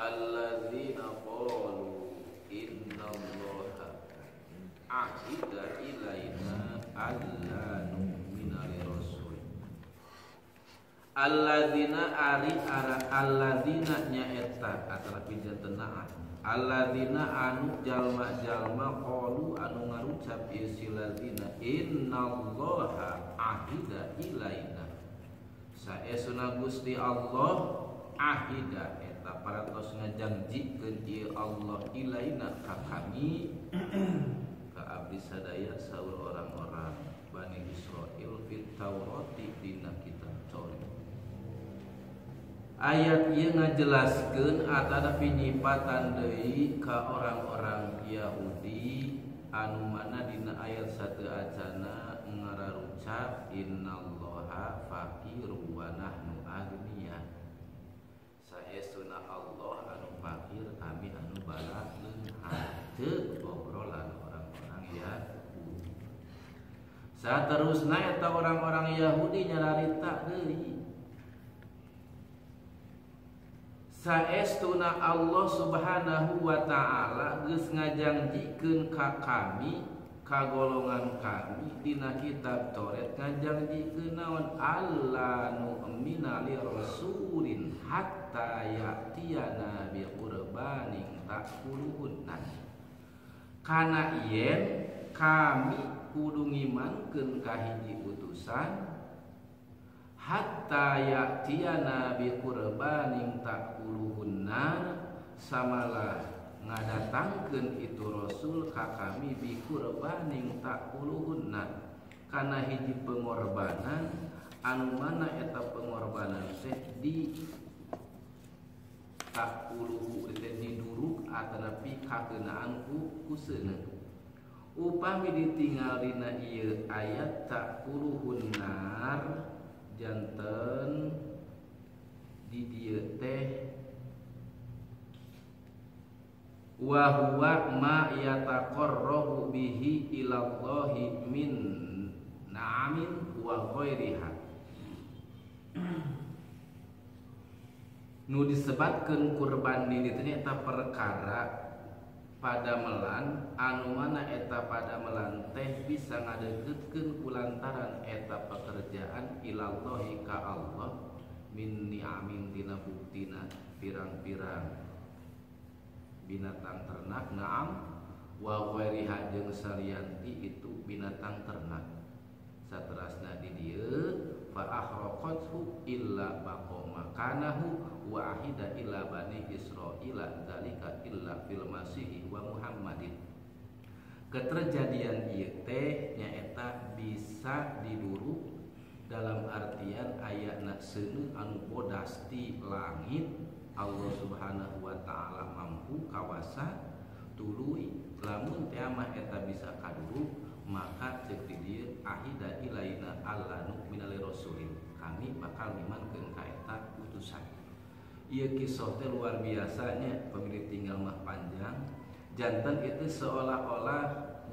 alladzina qalu innallaha ahida ilaina alla nu'mina lirasul. Alladzina ari ara alladzina nyaeta atara pijanten naah alladzina anu jalma-jalma qalu anu ngarucap ieu siladzina innallaha ahida ilaina saesuna Gusti Allah ahida eta parantos ngajanjikeun ieu Allah ilaina ka kami ka abdi sadaya saur orang-orang Bani Israil fit Taurati dina kitab Taurat. Ayat ieu ngajelaskeun atana pinyipatan deui ka orang-orang Yahudi anu mana dina ayat sateu acana ngararucap innallaha faqirun wa nahnu agniya. Saestuna Allah anu fakir kami anu bala leunghar. Teu obrolan orang-orang Yahudi. Saterusna eta orang-orang Yahudi nyararita deui saestuna Allah Subhanahu wa taala geus ngajanjikeun ka kami ka golongan kami dina kitab Taurat ngajanjikeun naon alla nu'mina li rasulin hatta ya'tiyana bi qurbanin ta'kuluhunna. Kana yen kami kudu ngimankeun ka hiji utusan hatta ya'tiyana bi qurbanin ta'kuluhunna samalah ngadatangkeun itu rasul ka kami bi qurbanin ta'kuluhunna kana hiji pengorbanan anu mana eta pengorbanan teh di ta'kuluhu teh diduruk atanapi kakeunaan ku kuseuna. Upami ditinggal dina ieu ayat ta'kuluhunnar janten di dieu teh wa huwa ma yataqarrabu bihi ilallahi min na'amin wa ghairiha. Nu disebatkeun kurban di dieu teh eta perkara padamelan anu mana eta padamelan teh bisa ngadeukeutkeun kulantaran eta pekerjaan ilallahi ka Allah min ni'amin dina buktina pirang-pirang binatang ternak na'am wa ghairiha jeung salianti itu binatang ternak. Saterasna di dieu fa akhraqathu illa baqa makanahu wa ahida ila bani Israila zalika illa fil masih wa Muhammadin. Keterjadian ieu teh nyaeta bisa diduruk dalam artian ayatna seuneu anu bodas ti langit Allah Subhanahu wa taala mampu kawasa tuluy lamun teh mah eta bisa kaduruk maka cek di dieu ahida ilaina alla nu'mina li rasulin kami bakal ngimankeun ka eta utusan. Ieu kisah teh luar biasanya pamili tinggal mah panjang janten itu seolah-olah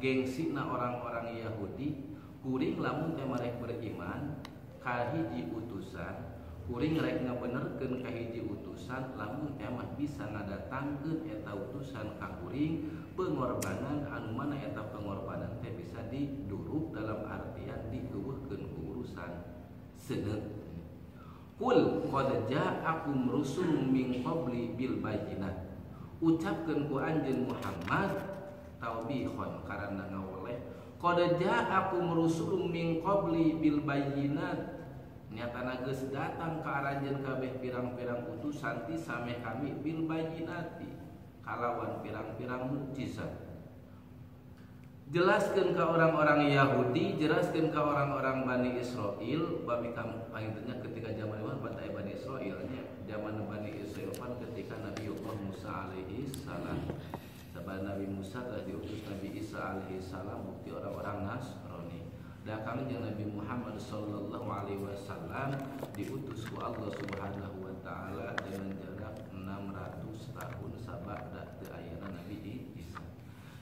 gengsina orang-orang Yahudi kuring lamun teh marek beriman ka hiji utusan kuring rek ngabenerkeun ka hiji utusan lamun teh mah bisa ngadatangkeun eta utusan ka kuring pengorbanan anu mana eta pengorbanan teh bisa diduruk dalam artian dieuweuhkeun ku urusan seuneu. Qul qad ja'akum rusulun min qabli bil bayyinat. Ucapkeun ku anjeun Muhammad taubihon karana ngaweleh qad ja'akum rusulun min qabli bil bayyinat. Nyatana geus datang ka aranjeun kabeh pirang-pirang utusan ti sameh kami bil bayyinati kalawan pirang-pirang mukjizat. Jelaskeun ka orang-orang Yahudi, jelaskeun ka orang-orang Bani Israil, bami kamu pangintennya ketika zaman Iwan pada Bani Israilnya, zaman Bani Israil pan ketika Nabi Musa alaihi salam. Sabab Nabi Musa telah diutus Nabi Isa alaihi salam bukti orang-orang Nasrani. Dan kami jeung Nabi Muhammad sallallahu alaihi wasallam diutus ku Allah Subhanahu wa taala dengan jarak 600 tahun sabada teu ayana Nabi Isa.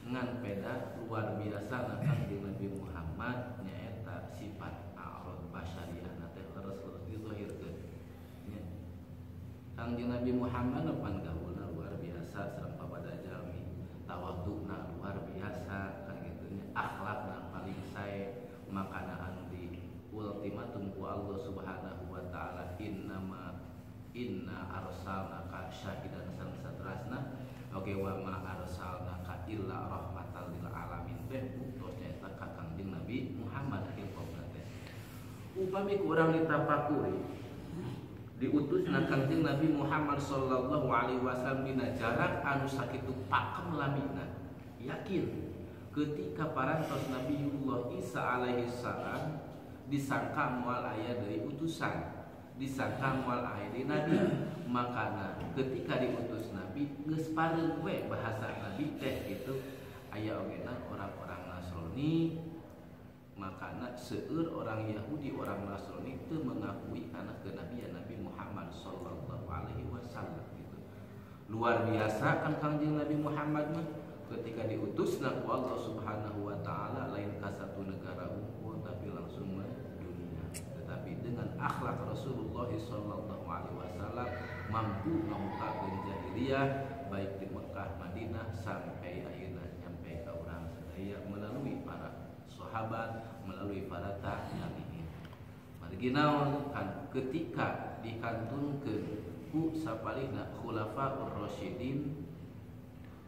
Ngan peda luar biasa nakang di Nabi Muhammad nyaeta sifat a'rad basyariah teh leres-leres dizahirkeun nya. Kang di Nabi Muhammad pan gaulna luar biasa sareng babada jalmi, tawadukna luar biasa kan gitu nya, akhlakna paling sae, makana anu di ultimatum ku Allah Subhanahu wa taala, inna arsalnaka syahidan sang satrasna oke wa ma arsalnaka illa rahmatan lil alamin teh buktos nyaeta ka Kangjeng Nabi Muhammad hilqobna teh. Upami ku urang ditapakuri diutusna Kangjeng Nabi Muhammad sallallahu alaihi wasallam dina jarak anu sakitu pakem lamina, yakin ketika parantos Nabiullah Isa alaihi salam disangka moal aya dari utusan, disangka moal aya di nabi, makana ketika diutus nabi geus pareung we bahasa nabi teh gitu aya ogena orang-orang Nasrani, makana seueur orang Yahudi orang Nasrani teu mengakui kana kenabian Nabi Muhammad sallallahu alaihi wasallam gitu. Luar biasa kan Kangjeng Nabi Muhammad mah ketika diutusna ku Allah Subhanahu wa taala lain ka satu negara unggul tapi langsung dunia, tetapi dengan akhlak Rasulullah sallallahu alaihi wasallam mampu ngamukakeun jahiliyah baik di Mekah, Madinah sampai ayeuna nyampe ka urang sadaya melalui para sahabat, melalui para tabi'in. Margi naon kan ketika dikantunkeun ku sapalihna khulafaur rasyidin,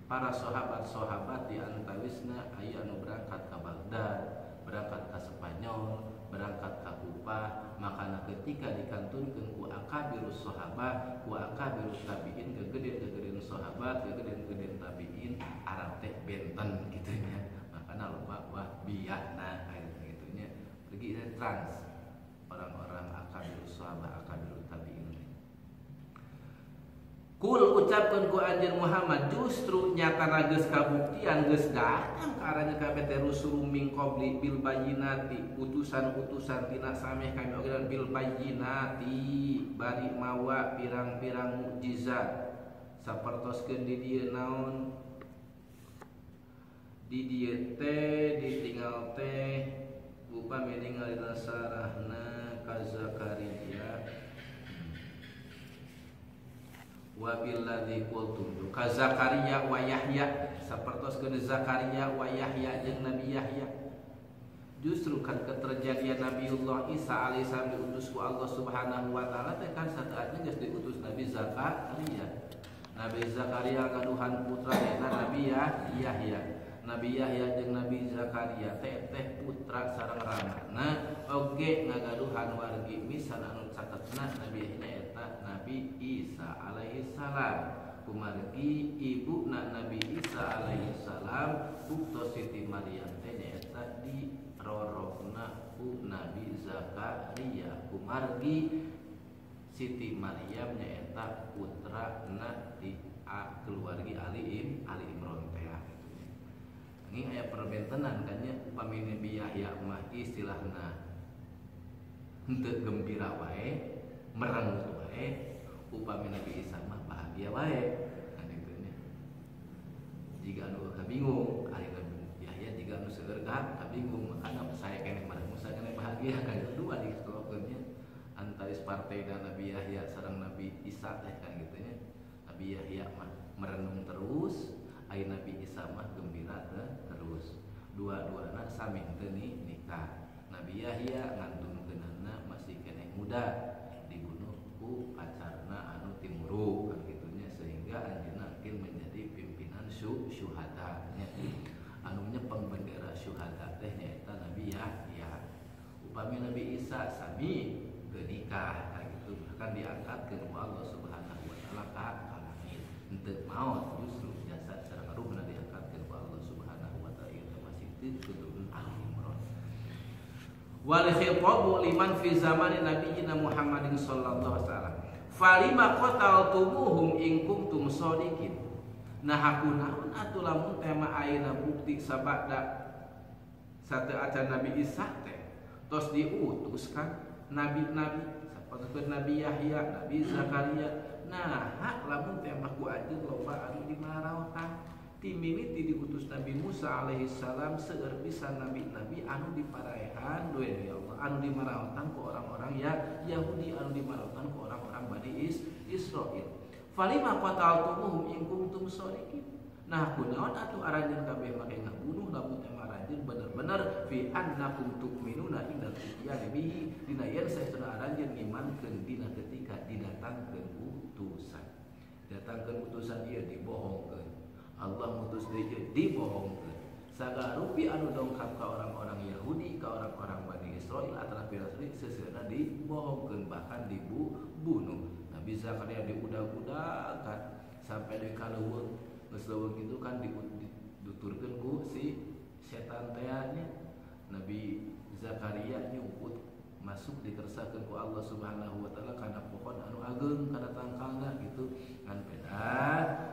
para sahabat-sahabat di antawisna aya anu berangkat ka Baghdad, berangkat ka Spanyol, berangkat ka Kufah, makana ketika dikantunkeun ku akabirus sahabat, ku akabirus tabi'in, gegeden-gegeden sahabat, gegeden-gegeden tabi'in, Arab teh benten kitu nya. Makana loba wahbiyahna kitu nya. Pergi trans orang-orang akabirus sahabat, akabirus tabi'in. Kul ucapkeun ku anjeun Muhammad, justru nyatana geus kabuktian geus datang ka aranya kabeh teh rusul min qabli bil bayyinati, utusan-utusan tina sameh kami ogelan bil bayyinati bari mawa pirang-pirang mukjizat sapertoskeun di dieu naon di dieu teh ditinggal teh upami ningalina sarahna ka Zakaria wabilladzi qultum ka Zakaria wa Yahya sapertoskeun Zakaria wa Yahya jeung Nabi Yahya. Justru kan keterjadian Nabiullah Isa alaihissalam diutus ku Allah Subhanahu wa taala teh kan sateatna geus diutus Nabi Zakaria. Nabi Zakaria gaduhan putra Nabi Yahya. Nabi Yahya jeung Nabi Zakaria teh putra sareng ramana oge ngagaduhan wargi misan anu catetna Nabi Yahya eta Nabi Isa alaihi salam. Kumargi ibuna Nabi Isa alaihi salam buktos Siti Maryam teh nyaeta di rorokna ku Nabi Zakaria. Kumargi Siti Maryam nyaeta putrana di keluargi Ali Imran teh. Ini aya perbentenan kan nya upami Nabi Yahya mah istilahna henteu gembira wae, merengut wae, upami Nabi Isa mah bahagia wae. Kan kitu nya. Jiga anu kabingung, ari Nabi Yahya jiga anu seueur kabingung, makana saya keneh merengut saya keneh bahagia kan dua ditolongkeun nya. Antaris partaina Nabi Yahya sareng Nabi Isa teh kan kitu nya. Nabi Yahya mah merenung terus, ai Nabi Isa mah gembira terus. Dua-duana sami teu nikah. Nabi Yahya ngantunkeunana masih keneh muda, dibunuh ku pacarna anu timuruk kan kitu nya, sehingga anjeunna akhir menjadi pimpinan syuhada nya. Anu nyepeng bendera syuhada teh nyaeta Nabi Yahya. Upami Nabi Isa sami teu nikah kan kitu, bahkan diangkatkeun ku Allah Subhanahu wa taala ka langit. Henteu maot justru jasad sareng ruhna diangkatkeun ku Allah Subhanahu wa taala ieu masih teu keturunan Ali Imran. Wal khitabu liman fi zamani nabiyina Muhammadin sallallahu alaihi wasallam. Falima qataltumuhum in kuntum shadiqin. Nah hakunaun atuh lamun teh mah ayeuna bukti sabada sateu acan Nabi Isa teh tos diutuskan nabi-nabi saperti Nabi Yahya, Nabi Zakaria. Nah, lamun teh mah ku anjeun loba anu dimaraotan. Timimiti diutus Nabi Musa alaihi salam seueur pisan nabi-nabi anu diparaehan deui ya Allah, anu dimaraotan ku orang-orang ya Yahudi, anu dimaraotan ku orang-orang Bani Israil. falima qataltumuhum in kuntum shadiqin. Nah kunaon atuh aranjeun kabeh make ngabunuh lamun emang aranjeun bener-bener fi annakum tu'minuna indal ityani bihi dina yen saestuna aranjeun ngimankeun dina ketika didatangkeun utusan. Datangkeun utusan ieu dibohongkeun. Allah mutus deui dibohongkeun. Sagarupi anu dongkap ka orang-orang Yahudi, ka orang-orang Bani Israil adalah pirasri seseuna dibohongkeun bahkan dibunuh. Nabi Zakaria diudag-udagkan sampai di kaleuweung. Geus leuweung kitu kan dituturkeun ku si setan teh nya. Nabi Zakaria nyumput masuk dikersakeun ku Allah Subhanahu wa taala kana pohon anu ageung kana tangkalna gitu. Kan beda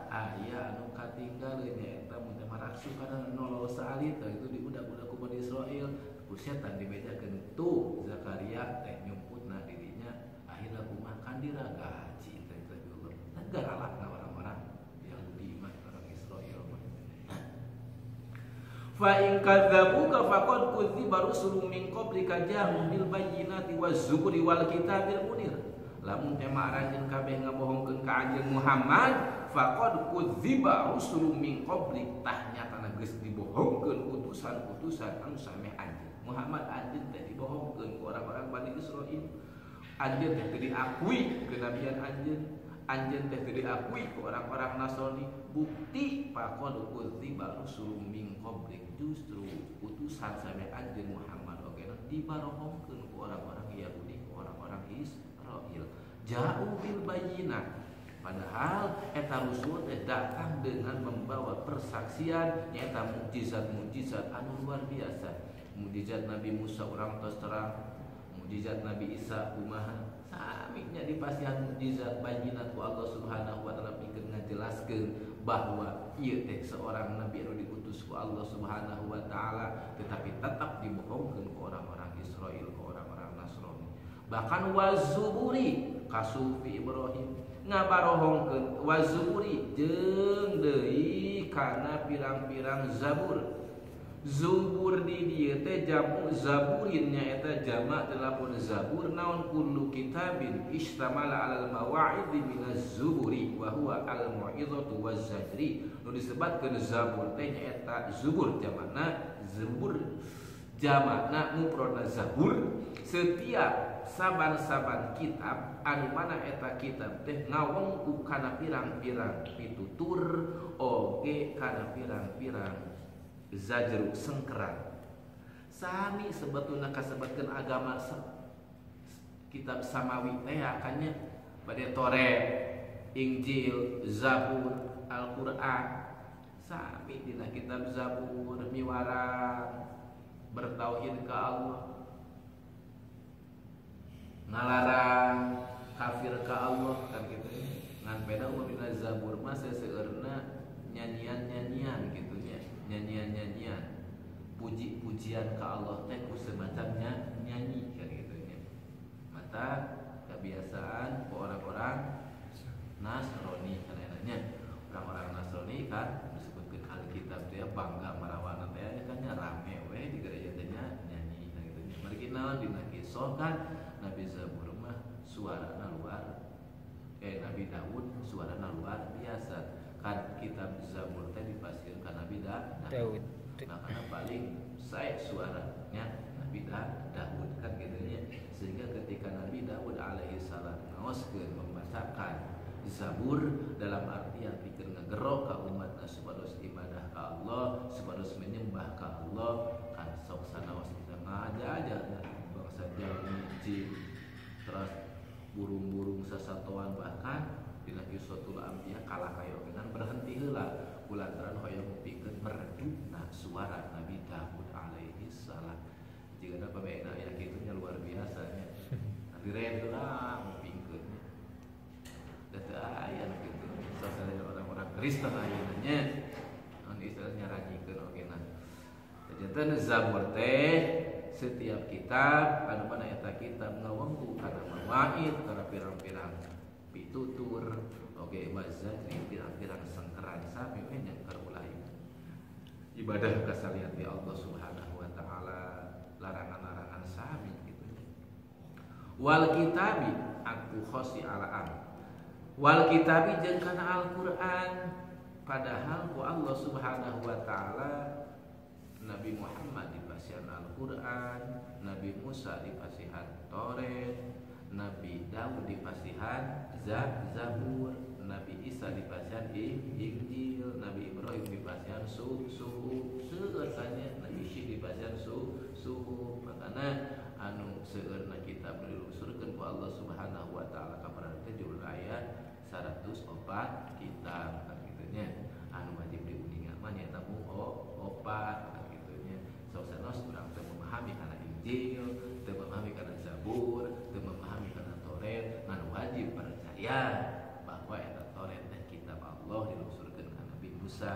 aya anu katinggalkeun nyaeta mun teh maraksu kana nolol saalit itu diudag-udag ku Bani Israil. Ku setan dibedakeun tuh Zakaria teh nyumputna dirinya akhirna kumaha kan diragaci teh Allah. Negaralakna orang-orang Yahudi mah orang Israil mah. Fa in kadzabuka faqad kudziba rusulun min qablika ja'u bil bayyinati waz zuburi wal kitabil munir. Lamun teh aranjeun kabeh ngabohongkeun ka anjeun Muhammad, faqad kudziba rusulun min qablik tah nyatana geus dibohongkeun utusan-utusan anu sameh anjeun. Muhammad anjeun teh dibohongkeun ku orang-orang Bani Israil. Anjeun teh teu diakui kenabian anjeun. Anjeun teh teu diakui ku orang-orang Nasrani. Bukti faqad kudziba rusulun min qablik justru utusan sameh anjeun Muhammad oge dibarohongkeun ku orang-orang Yahudi, ku orang-orang Israil. Jauh bil bayyinah. Padahal eta rusul teh datang dengan membawa persaksian nyaeta mukjizat-mukjizat anu luar biasa. Mukjizat Nabi Musa urang tos terang, mukjizat Nabi Isa kumaha sami nya dipasihan mukjizat bayyinat ku Allah Subhanahu wa taala pikeun ngajelaskeun bahwa ieu teh seorang nabi anu diutus ku Allah Subhanahu wa taala tetapi tetap dibohongkeun ku orang-orang Israil, ku orang-orang Nasrani. Bahkan wazuburi kasufi Ibrahim ngabarohongkeun wazuburi jeung deui kana pirang-pirang zabur. Zubur di dieu teh jamu zaburin nyaeta jamak telapun zabur naon kullu kitabin istamala alal mawa'id minaz zuburi wa huwa al mau'izatu waz zajri. Nu disebutkeun zabur teh nyaeta zubur jamakna zubur jamakna mufradna zabur. Setiap saban-saban kitab anu mana eta kitab teh ngawengku kana pirang-pirang pitutur oge kana pirang-pirang zajru sengkeran. Sami sebetulna kasebutkeun agama kitab samawi teh akannya bade Toret, Injil, Zabur, Al-Qur'an. Sami dina kitab Zabur miwarang bertauhid ka Allah, ngalarang kafir ka Allah kan gitu. Ngan beda umur dina Zabur mah seseueurna nyanyian-nyanyian gitu nya. Nyanyian-nyanyian puji-pujian ke Allah teh ku semacamnya nyanyi kan gitu nya. Mata kebiasaan orang-orang Nasrani kan enaknya. Orang-orang Nasrani kan disebutkeun Alkitab teh bangga marawana teh kan nya rame we di gereja teh nyanyi kan gitu nya. Margi naon dina kisah kan Nabi Zabur mah suarana luar Nabi Daud suarana luar biasa. Kan kitab Zabur teh dipasieun ka Nabi Daud. Makanya paling sae suaranya Nabi Daud kan gitu nya. Sehingga ketika Nabi Daud alaihi salam ngaoskeun membacakan Zabur dalam artian pikeun ngagerok ka umatna supados ibadah ka Allah, supados menyembah ka Allah, kan sok sanaos kita ngaja bangsa jalmi jin terus burung-burung sasatoan bahkan dina Qissatul Anbiya kalah kayo dengan berhenti heula kulantaran hoyong pikeun meredupna suara Nabi Daud alaihi salam. Jigana pabena aya kitu nya luar biasa nya. Diren heula ngupingkeun. Da teu aya kitu. Sasana orang-orang Kristen ayeuna nya. Anu istilahnya ranyikeun oge na. Janten Zabur teh setiap kitab anu mana eta kitab ngawengku kana mawaid kana pirang-pirang pitutur oge wazajri pirang-pirang sengkeran sami we nya kaulai ibadah kasalian di Allah Subhanahu wa taala larangan-larangan sami kitu wal kitabi aku khosi ala am Wal kitabi jeung kana Al-Qur'an. Padahal ku Allah Subhanahu wa taala Nabi Muhammad dipasihan Al-Qur'an, Nabi Musa dipasihan Taurat, Nabi Daud dipasihan Zabur, Nabi Isa dipasihan Injil, Nabi Ibrahim dipasihan suhuf, seueurnya Nabi Syekh dipasihan suhuf. Makana anu seueurna kita dilusurkeun ku Allah Subhanahu wa taala ka paranti jurul ayat 104 kitab kan gitunya. Anu wajib diuningan mah nyaeta opat kan gitunya. Saos-saos urang teu memahami kana Injil, teu memahami kana Zabur, teu memahami kana Taurat, ngan wajib percaya bahwa eta Taurat teh kitab Allah dilusurkeun ka Nabi Musa,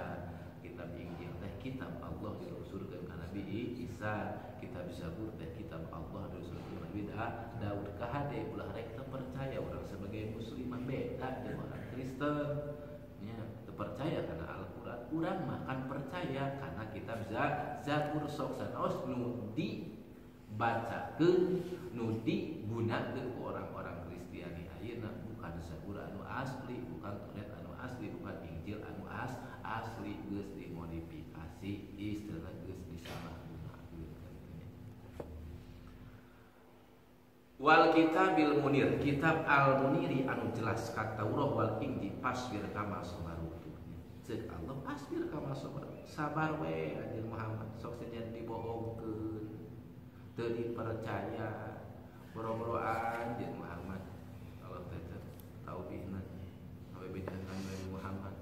kitab Injil teh kitab Allah dilusurkeun ka Nabi Isa, kitab Zabur teh kitab Allah dilusurkeun ka Nabi Daud. Kahade ulah rek teu percaya urang sebagai muslim mah beda jeung orang Kristen nya, teu percaya kana Al-Qur'an. Urang mah kan percaya kana kitab Zabur. Sok saos nu dibacakeun nu digunakeun ku orang-orang Kristiani ayeuna bukan Zabur anu asli, bukan Taurat anu asli, bukan Injil anu asli, geus dimodifikasi, istilah geus disalahgunakeun. Wal kitabil munir, kitab al-muniri anu jelas ka Taurat wal Injil pasbir kama sabarutu. Ceuk Allah pasbir kama sabarutu. Sabar we anjeun Muhammad, sok saja dibohongkeun, teu dipercaya, boro-boroan jeung Muhammad. Allah teh tahu bina awe bedakan Nabi Muhammad.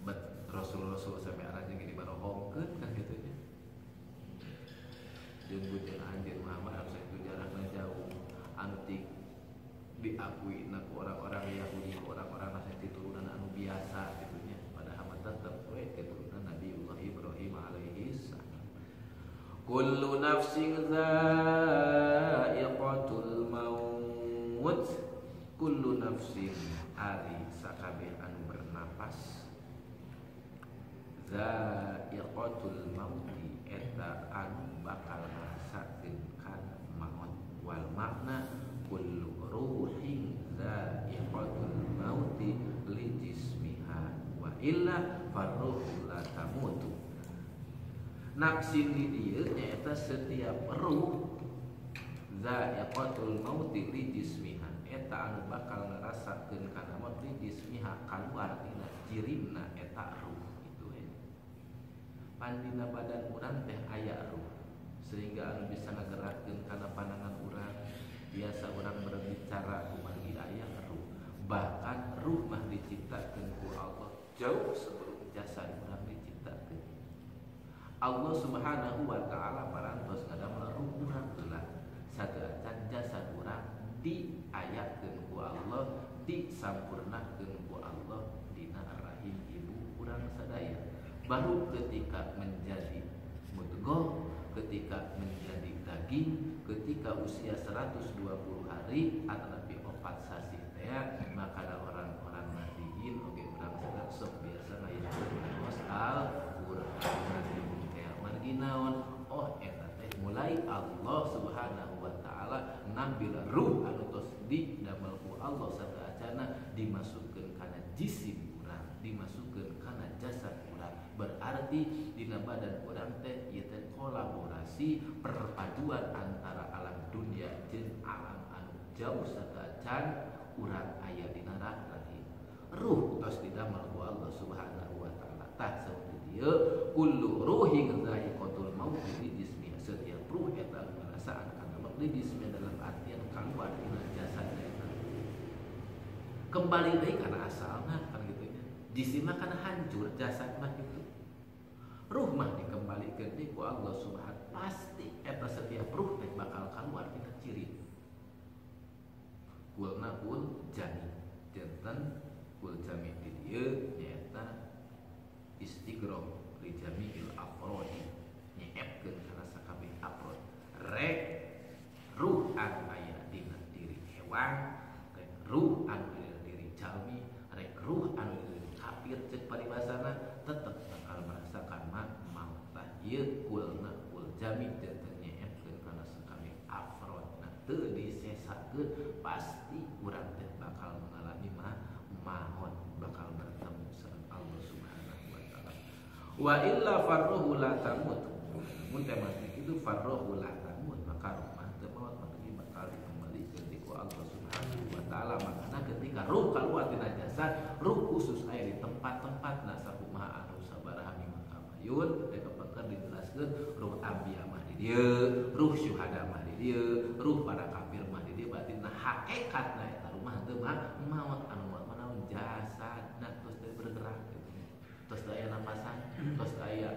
Bet Rasul sampai arah jeung dibohongkeun kan kitu nya. Jeung bujang anjeun Muhammad harus itu jarakna jauh. Antik diakui ku orang-orang Yahudi, orang-orang asal keturunan anu biasa gitunya, padahal tetap we keturunan Nabiullah Ibrahim alaihi salam. Kullu nafsin dha'iqatul maut, kullu nafsin ari sakabeh anu bernapas, dha'iqatul maut eta anu bakal ngarasakeun kana maut. Wal makna kullu ruhin dha'iqatul mauti li jismiha wa illa farruhu la tamutu. Nafsin di dieu nyaeta setiap ruh dha'iqatul mauti li jismiha eta anu bakal ngarasakeun kana maut li jismiha kaluar dina cirina eta ruh itu pan dina badan urang teh aya ruh sehingga anu bisa ngagerakkeun kana pandangan urang. Biasa urang berbicara kumaha aya ruh, bahkan ruh mah diciptakeun ku Allah jauh sebelum jasad urang diciptakeun. Allah Subhanahu wa taala parantos ngadamel ruh urang heula saderajat jasad urang diayakeun ku Allah, disampurnakeun ku Allah dina rahim ibu urang sadaya. Baru ketika menjadi mudghah, ketika menjadi daging, ketika usia 120 hari atau lebih 4 sasi teh, maka ada orang-orang madiin oge urang sadar sok biasa ngayakeun maos Al-Qur'an teh marginaon. Oh eta teh mulai Allah Subhanahu wa taala ngambil ruh anu tos didamel ku Allah sadaacana dimasukkeun kana jisim urang, dimasukkeun kana jasad urang. Berarti dina badan urang teh ieu teh kolaborasi perpaduan antara alam dunia jeung alam anu jauh sadaacan urang aya dina rahim. Ruh tos didamel ku Allah Subhanahu wa taala. Tah saeutik dieu kullu ruhin dha'iqatul maut fi jismiha, setiap ruh eta ngarasaan kana maut di jismiha dalam artian kaluar dina jasad eta. Kembali deui kana asalna kan kitu nya. Jisim mah kana hancur, jasad mah kitu. Ruh mah dikembalikan ku Allah Subhanahu. Pasti eta setiap ruh teh bakal keluar dina ciri. Kulna kul jami, janten kul jami di dieu nyaeta istighraq li jami'il afrodi, nyeepkeun kana sakabeh afrod. Rek ruh anu aya dina diri hewan, rek ruh anu dina diri jalmi, rek ruh anu dina kafir ceuk paribasana tetep bakal merasakan maut. Ieu kulna kul jami janten nyeepkeun kana sakabeh afrod. Nah teu disesakeun pasti urang teh bakal mengalami maut. Wa illa farruhu la tamut. Mun teh itu farruhu la tamut, maka rumah teu maut maka bakal dikembalikan ku Allah Subhanahu wa taala. Makana ketika ruh kaluar tina jasad, ruh khusus aya di tempat-tempatna sakumaha anu sabaraha mimma kamayun, teh kepeker dijelaskeun ruh anbiya mah di dieu, ruh syuhada mah di dieu, ruh para kafir mah di dieu. Berarti nah hakikatna eta rumah teu mah maut, anu maut mah naon jasadna terus teu bergerak gitu. Terus aya napasan, terus aya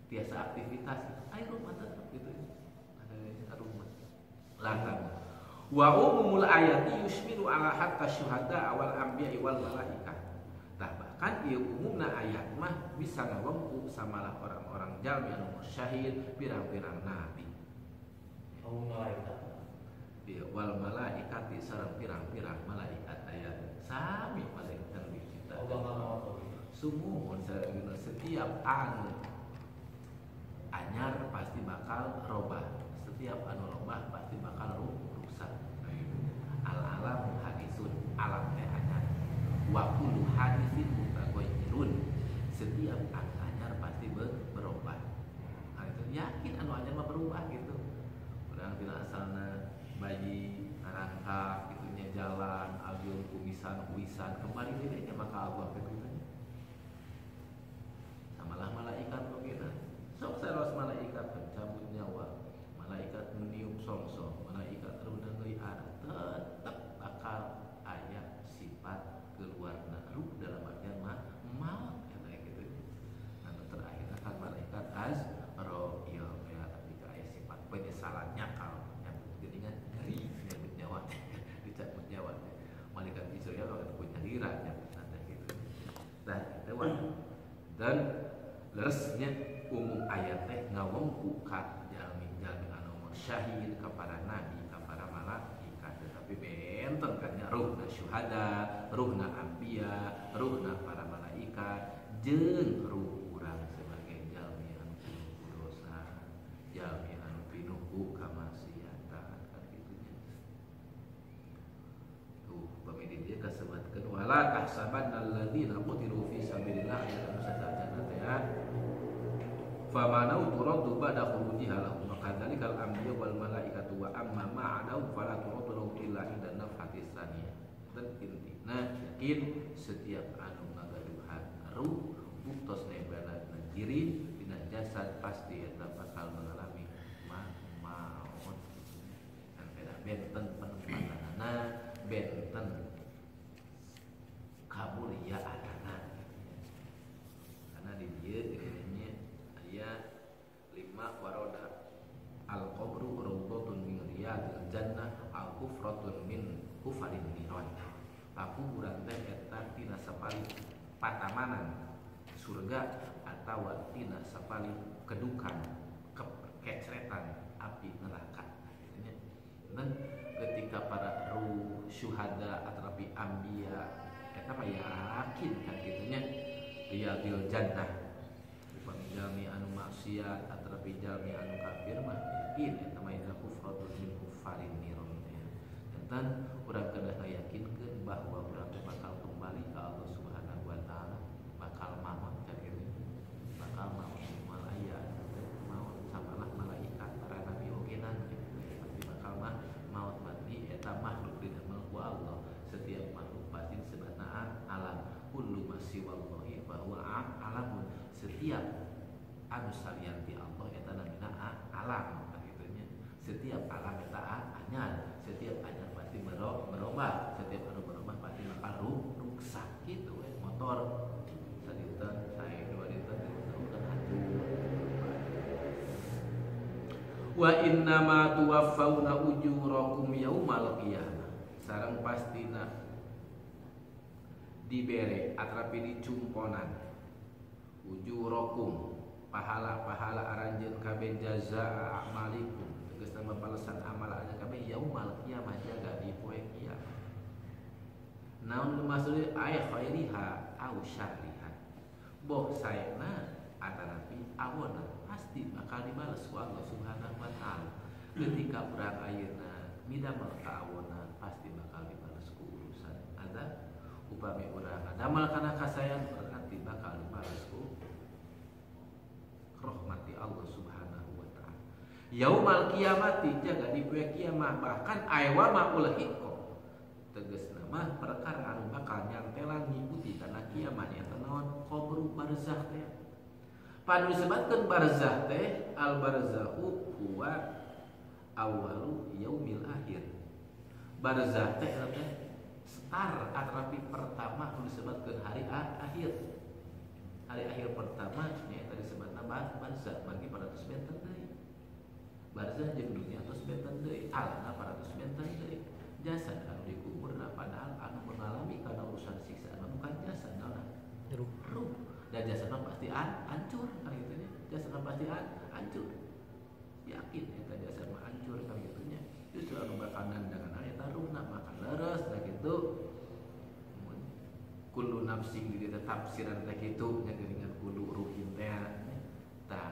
biasa aktivitas, ayo rumah tetap gitu ya, rumah lantam. Wa umumul ayati yusmilu ala hatta syuhada awal anbiya wal malaikah. Tah bahkan ieu umumna ayat mah bisa ngawengku samalah orang-orang jalmi anu syahid, pirang-pirang nabi. Oh malaikat. Ieu wal malaikati sareng pirang-pirang malaikat ayat sami malaikat dicipta. Oh bakal maot. Sumuhun setiap anu anyar pasti bakal robah, setiap anu robah pasti bakal rusak. Al-alam hadisun, alam teh anyar. Wa kullu hadisin mutaghayyirun, setiap anu anyar pasti berubah. Nah, itu yakin anu anyar mah berubah gitu. Urang dina asalna bayi ngarangkak gitu nya jalan, ageun kumisan kembali deui nya maka Allah gitu. Samalah malaikat begitu. Sok saros malaikat pencabut nyawa, malaikat meniup songsong, malaikat runa ngeuiar, tetep bakal aya sifat keluarna ruh dalam artian maut eta gitu. Nah terakhir kan malaikat azrail ya, tapi aya sifat penyesalan nyakal nyambut geuningan ngeri nyambut nyawa dicabut nyawa. Malaikat Israil akan punya hira nyambut teh gitu. Nah itu dan leresnya umum ayat teh ngawengku ka jalmi-jalmi anu syahid, ka para nabi, ka para malaikat, tetapi benten kan nya ruhna syuhada, ruhna anbiya, ruhna para malaikat jeung ruh urang sebagai jalmi anu pinuh dosa, jalmi anu pinuh ku kamaksiatan kan kitu nya. Tuh pamidi dia kasebutkeun wala tahsabanna alladziina qutilu fi sabilillah anu sadayana teh famanau turadu ba'da khurujiha lahum wa kadzalikal anbiya wal malaikatu wa amma ma'adau fala turadu lahum illa inda nafhatis tsaniyah. Dan intina yakin setiap anu ngagaduhan ruh buktos nebana jirin dina jasad pasti eta bakal mengalami maut. Dan beda benten penempatanana, benten kamuliaanana. Karena di dieu ya 5 waroda al-qabru rawdatun min riyadil jannah au kufratun min kufarin niran. Pakuburan teh eta tina sapali patamanan surga atawa tina sapali kedukan kecretan api neraka. Dan ketika para ruh syuhada atrapi anbiya eta mah yakin kan kitunya riyadil jannah. Jalmi anu maksiat atrapi jalmi anu kafir mah yakin eta mah ina kufratun min kufarin niron ya. Dan urang kedah yakinkeun bahwa urang bakal kembali ke Allah Subhanahu wa taala, bakal maut kan kitu. Bakal maut malaikat, maut samalah malaikat para nabi ogenan kitu. Pasti bakal maut mati eta makhluk didamel ku Allah. Setiap makhluk pasti sebenarnya alam kullu masiwallahi bahwa alamun, setiap anu salian di Allah eta namina alam gitu nya. Setiap alam eta anyar, setiap anyar pasti berubah, setiap anu berubah pasti bakal rusak gitu we. Motor sadinten sae 2 dinten udah hancur. Wa inna ma tuwaffawna ujurakum yaumal qiyamah. Sareng pastina dibere atrapi dicumponan ujurakum pahala-pahala aranjeun kabeh jazaa amalikum, tegasna balasan amal aranjeun kabeh yaumal qiyamah jaga di poe kiamat. Naon maksudna aya khairiha au syarriha. Boh saena atanapi awona pasti bakal dibales ku Allah Subhanahu wa taala. Ketika urang ayeuna midamel ka awona pasti bakal dibales ku urusan ada upami urang damel kana kasayan berarti bakal dibales ku Yaumal kiamati jaga di poe kiamah bahkan aywa maul hiko tegasna mah perkara anu bakal nyantelan ngikuti kana kiamah nya naon qabru barzakh teh. Panu disebutkeun barzakh teh al barzakhu huwa awalu yaumil akhir. Barzakh teh star atrapi pertama anu disebutkeun hari akhir. Hari akhir pertama nya eta disebutna barzakh margi 400 benten deui. Barzakh jeung dunia tos benten deui, alana 400 benten deui. Jasad anu dikuburna padahal anu mengalami kana urusan siksaan anu kan jasad naon? Ruh. Dan jasadna pasti hancur kan kitu nya. Jasadna pasti hancur. Yakin eta jasad mah hancur kan kitu nya. Justru anu bakal nandangan eta ruhna maka leres da kitu. Kullu nafsin di tafsiran teh kitu nya geuningan kullu ruhin teh. Tah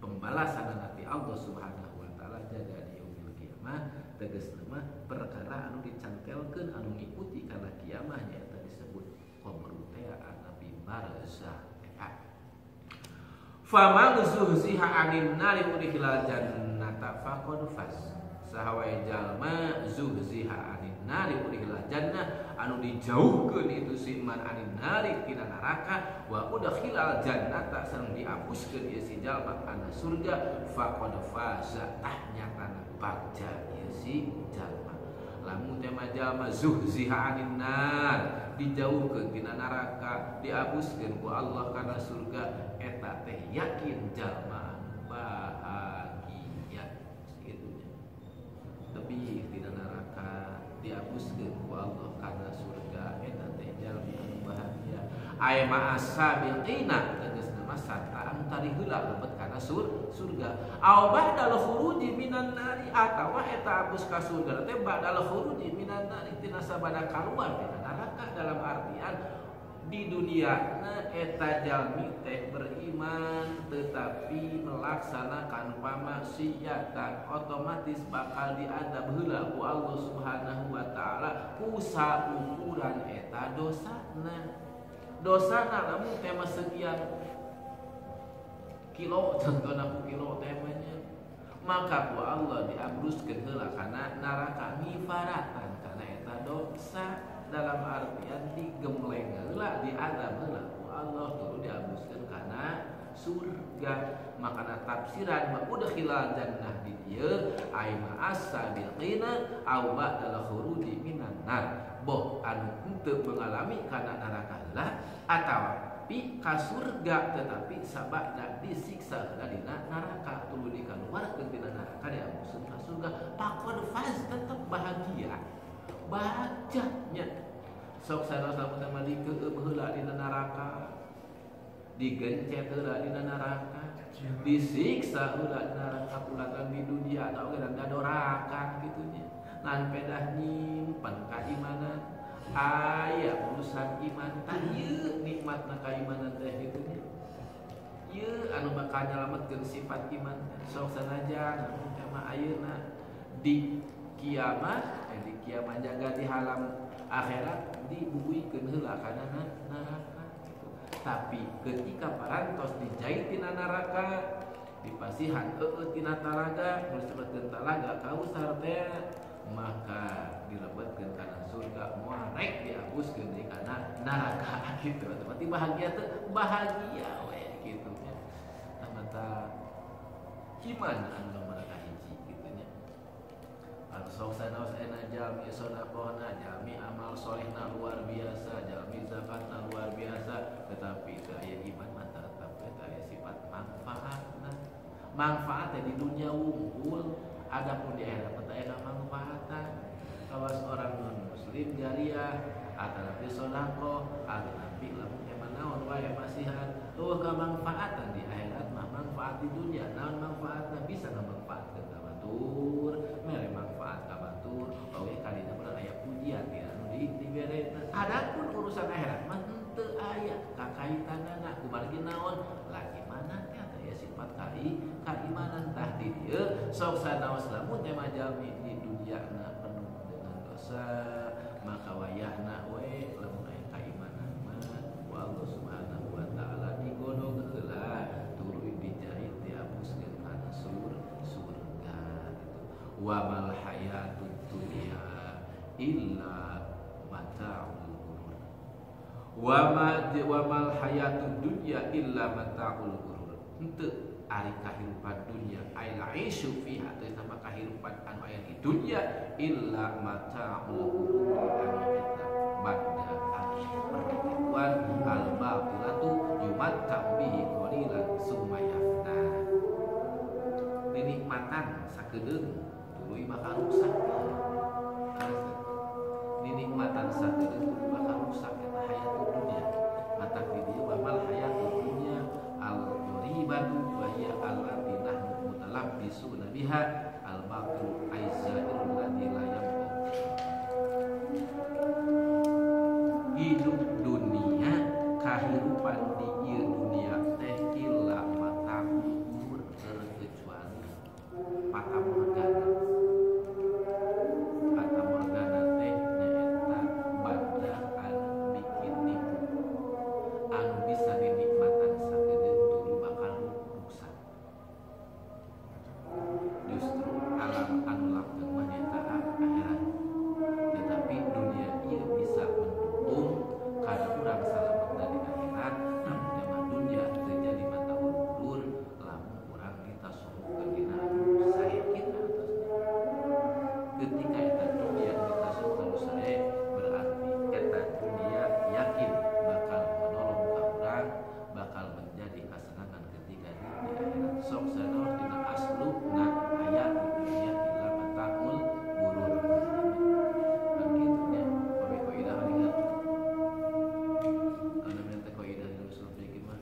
pembalasan nanti Allah Subhanahu wa taala jaga di yaumil kiamah tegasna mah perkara anu dicantelkeun anu ngikuti kana kiamah nya eta disebut qabru teh anapi barzakh. Faman zuhziha 'anil nari udkhilal jannata faqad faz. Sahawae jalma zuhziha 'anil nari udkhilal jannah anu dijauhkeun itu si man 'anil nari tina neraka wa udkhilal jannata sareng dihapuskeun ieu si jalma kana surga faqad faz. Tah nyatana bagja ieu si jalma. Lamun teh mah jalma zuhziha 'anil nar dijauhkeun tina neraka dihapuskeun ku Allah kana surga eta teh yakin jalma bahagia segitunya. Tapi tina neraka dihapuskeun ku Allah kana surga eta teh jalma bahagia. Aya ma asabiqina tegasna mah sarta anu tari heula lebet kana surga. Aw ba'dal khuruji minan nari atawa eta hapus ka surga teh ba'dal khuruji minan nari tina sabada kaluar tina neraka dalam artian di dunia eta jalmi teh beriman tetapi melaksanakan pamaksiatan otomatis bakal diadab heula ku Allah Subhanahu wa taala ku saukuran eta dosana lamun teh sekian kilo contohna ku kilo teh maka ku Allah diabruskeun heula kana neraka ngifaratan kana eta dosa dalam artian digemleng heula diadab heula ku Allah tuluy dihabuskeun kana surga. Makana tafsiran ma udkhilal jannah di dieu ai ma as-sabiqina aw ba'dal khuruji minan nar. Boh anu henteu mengalami kana neraka heula atawa pi ka surga tetapi sabada disiksa heula dina neraka tuluy dikaluarkeun dina neraka dihabuskeun ka surga faqad faz tetep bahagia. Bacanya sok salah-salah sama dikeub heula dina neraka, digencet heula dina neraka, disiksa heula dina neraka pulangan di dunia atau geus dadorakan kitu nya. Lan pedah nyimpen kaimanan aya urusan iman tah ieu nikmatna kaimanan teh kitu nya. Ieu anu bakal nyalametkeun sifat iman sok sanajan teh mah ayeuna di kiamat jaga di halam akhirat dibubuikeun heula kana neraka gitu. Tapi ketika parantos dijait tina neraka dipasihan tina talaga mun disebutkeun talaga kausar teh maka dilebetkeun kana surga moal rek dihapuskeun di kana neraka gitu. Berarti bahagia teh bahagia we kitu nya. Mata iman anu mereka hiji kitu nya. Sok sanaos ena jalmi sedekahna, jalmi amal solehna luar biasa, jalmi zakatna luar biasa, tetapi teu aya iman mah tetep teu aya sifat manfaatna. Manfaatna di dunia wungkul, adapun di akhirat teu aya manfaatna. Kawas orang non muslim jariah, atanapi sedekah, atanapi lamun emang naon wae masihan, kemanfaatan di akhirat mah manfaat di dunia, naon manfaatna bisa ngamanfaatkeun ka batur, mere manfaat ka batur, oge kalina urang aya pujian di anu dibereutna. Adapun urusan akhirat mah teu aya kakaitanana kumargi naon lagi mana teh aya sifat kaimanan tah di dieu sok sanaos lamun teh jalmi di dunyana penuh dengan dosa maka wayahna we lamun aya kaimanan mah ku Allah Subhanahu wa taala digodog heula tuluy dijait dihapuskeun kana surga. wa mal hayatud dunya illa mata'ul ghurur. Wa mal hayatud dunya illa mata'ul ghurur. Henteu ari kahirupan dunya ai laisyu fiha teh sama kahirupan anu aya di dunya illa mata'ul ghurur anu eta banda perpituan al baqilatu yumatta'u bihi qalilan summa yafna. Dinikmatan sakedeung tuluy bakal rusak. Dinikmatan sakedeung tuluy bakal rusak eta hayatud dunya. Matak di dieu bamal hayatud dunya al-ghuribatu wa hiya allati nahnu mutalabbisuna biha al-baqil aizairul ladzi la yanfa. Hidup dunia kahirupan di ieu dunia teh illa mata'ul ghurur kecuali mata morgana. Mata morgana teh nyaeta banda anu bikin nipu, anu bisa dinikmatan sakedeung tuluy bakal rusak. Justru alam anu langgeng mah nyaeta akhirat. Tetapi dunia ieu bisa mendukung kada urang salamet dari akhirat. Zaman dunia terjadi mata'ul ghurur lamun urang ditasawufkeun dina anu sae kita atasna. Ketika eta dunia ditasawuf anu sae berarti eta dunia yakin bakal menolong ka urang, bakal menjadi kasenangan ketika di akhirat. Sok sanaos dina asluna aya di dunia illa mata'ul ghurur. Kan kitu nya. Pami qaidah ingat. Anu minta qaidah di usul fikih mah.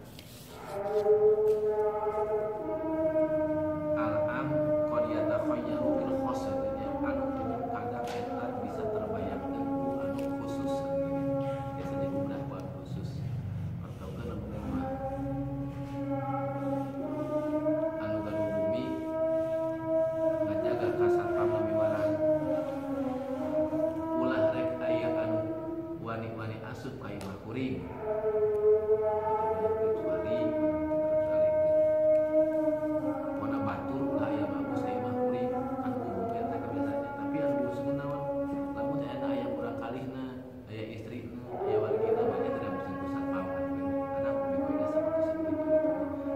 Al-am qad yatakhayyaru bil khosr anu umum kadang eta bisa terbayangkeun ku anu khusus. Biasanya gumrah ku anu khusus. Pertaukeun umum mah anu gaduh bumi ngajaga kasatpam lamiwaran. Ulah rek aya anu wani-wani asup ka imah kuring. Kecuali wana batur ulah aya bagus ka imah kuring kan umum eta kebiasaannya. Tapi anu diusulkeun naon? Lamun aya aya urang kalihna, aya istrina, aya wargina mah nya tidak mesti kusatpam kan. Karena pemikirnya seperti itu.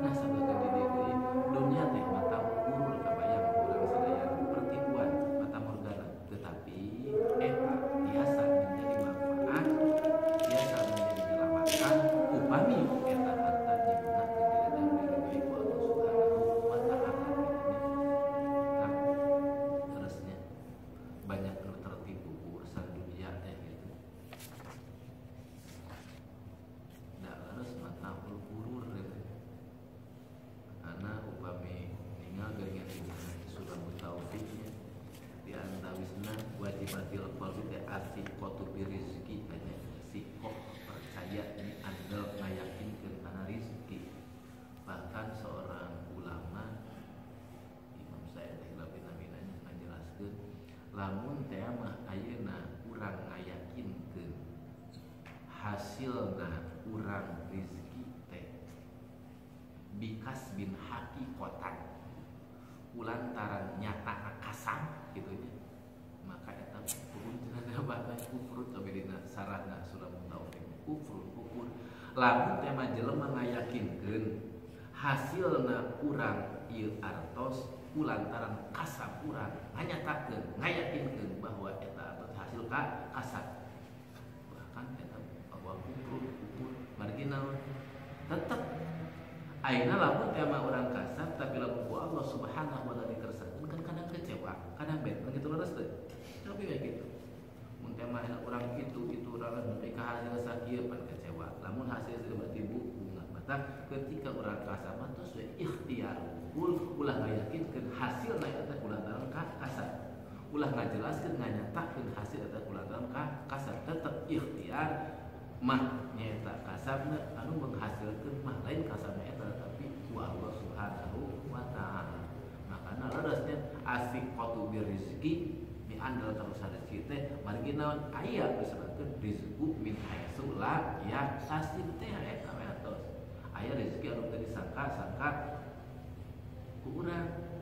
Nah, sabekeun di dieu deui dunia teh mata'ul ghurur kabayang urang sadaya pertipuan mata morgana, tetapi eta biasa menjadi manfaat, biasa menjadi penyelamatan upami eta harta digunakeun diridoi ku Allah Subhanahu wa taala. Kan terusnya banyak anu tertipu ku urusan dunia teh gitu. Da harus mata'ul ghurur gitu. Karena upami ningal geuningan surah Mutauffiqnya di antawisna wajibatil qalbi teh asiqatu birizqi anya siqoh percaya ini andal ngayakinkeun kana rizki. Bahkan seorang ulama Imam Sa'id bin Aminanya ngajelaskeun lamun teh mah ayeuna urang ngayakinkeun hasilna urang rizki teh bikas bin haqiqatan ulantaran nyata kasam gitunya, maka eta kufur cenah bahkan kufur tapi dina sarahna surah Mutauffiq kufur lamun teh mah jelema ngayakinkeun hasilna urang ieu artos ulantaran kasam urang nganyatakeun ngayakinkeun bahwa eta hasil kasab, bahkan eta bahwa kufur marginal tetep ayeuna lamun teh mah urang kasab tapi lamun ku Allah Subhanahu wa taala dikersakeun kan kadang kecewa, kadang bete begitu leres teh. Tapi kayak gitu. Mun teh mah urang itu urang nepi ka hasil sakieu pan kecewa. Lamun hasil berarti bunga. Mata ketika urang kasab mah tos we ikhtiar. Ulah ngayakinkeun hasilna eta kulantaran kasab. Ulah ngajelaskeun nganyatakeun hasil eta kulantaran kasab, tetep ikhtiar mah nyaeta kasabna anu menghasilkeun mah lain kasabna eta tapi ku Allah Subhanahu wa taala. Makana leresnya asiqatu birizqi mi andal terus rezeki teh margi naon aya disebutkeun rizqu min haitsu la yahtasib teh eta atos. Aya rezeki anu teu disangka-sangka ku urang.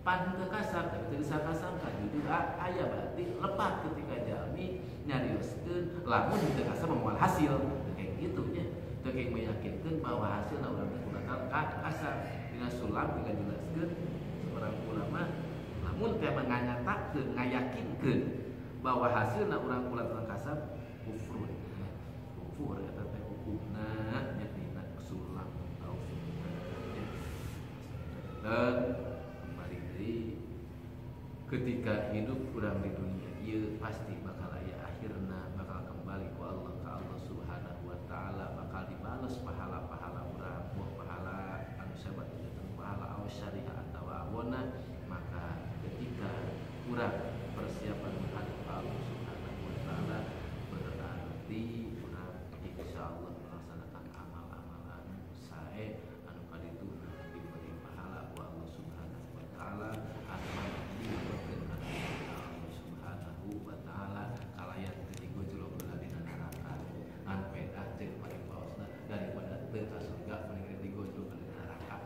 pan teu kasar tapi teu disangka-sangka jujur aya berarti lepat ketika jalmi nyarioskeun lamun teu kasar moal hasil kayak gitu nya teu kayak meyakinkeun bahwa hasilna urang teh kudu kasar dina sulam tinggal jelaskeun seorang ulama lamun teh nganyatakeun ngayakinkeun bahwa hasilna urang kula teu kasar kufur eta teh hukumna nya dina sulam taufik dan ketika hidup kurang di dunia ieu pasti bakal aya akhirna bakal kembali ku Allah ka Allah Subhanahu wa taala bakal dibales pahala-pahala urang buah pahala anu sabat jeung pahala aw syariah atawa awona maka ketika urang persiapan menghadap Allah Subhanahu wa taala berarti urang insyaallah melaksanakan amal-amal anu sae anu kadituna diberi pahala ku Allah Subhanahu wa taala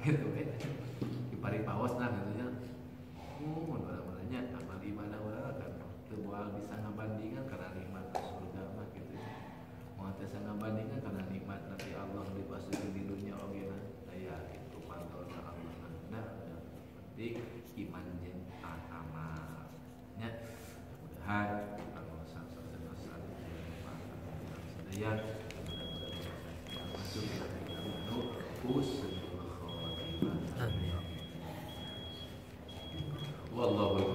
gitu kan dipari paosna gitu nya orang-orangnya amal ibadah urang kan teu moal bisa ngabandingan karena nikmat surga mah gitu moal teu ngabandingan karena nikmat nanti Allah dipasukeun di dunia oge na aya kitu pantolna Allah nah penting iman jeung amal nya mudah-mudahan Allah sang-sang sadaya masuk ke Wallahu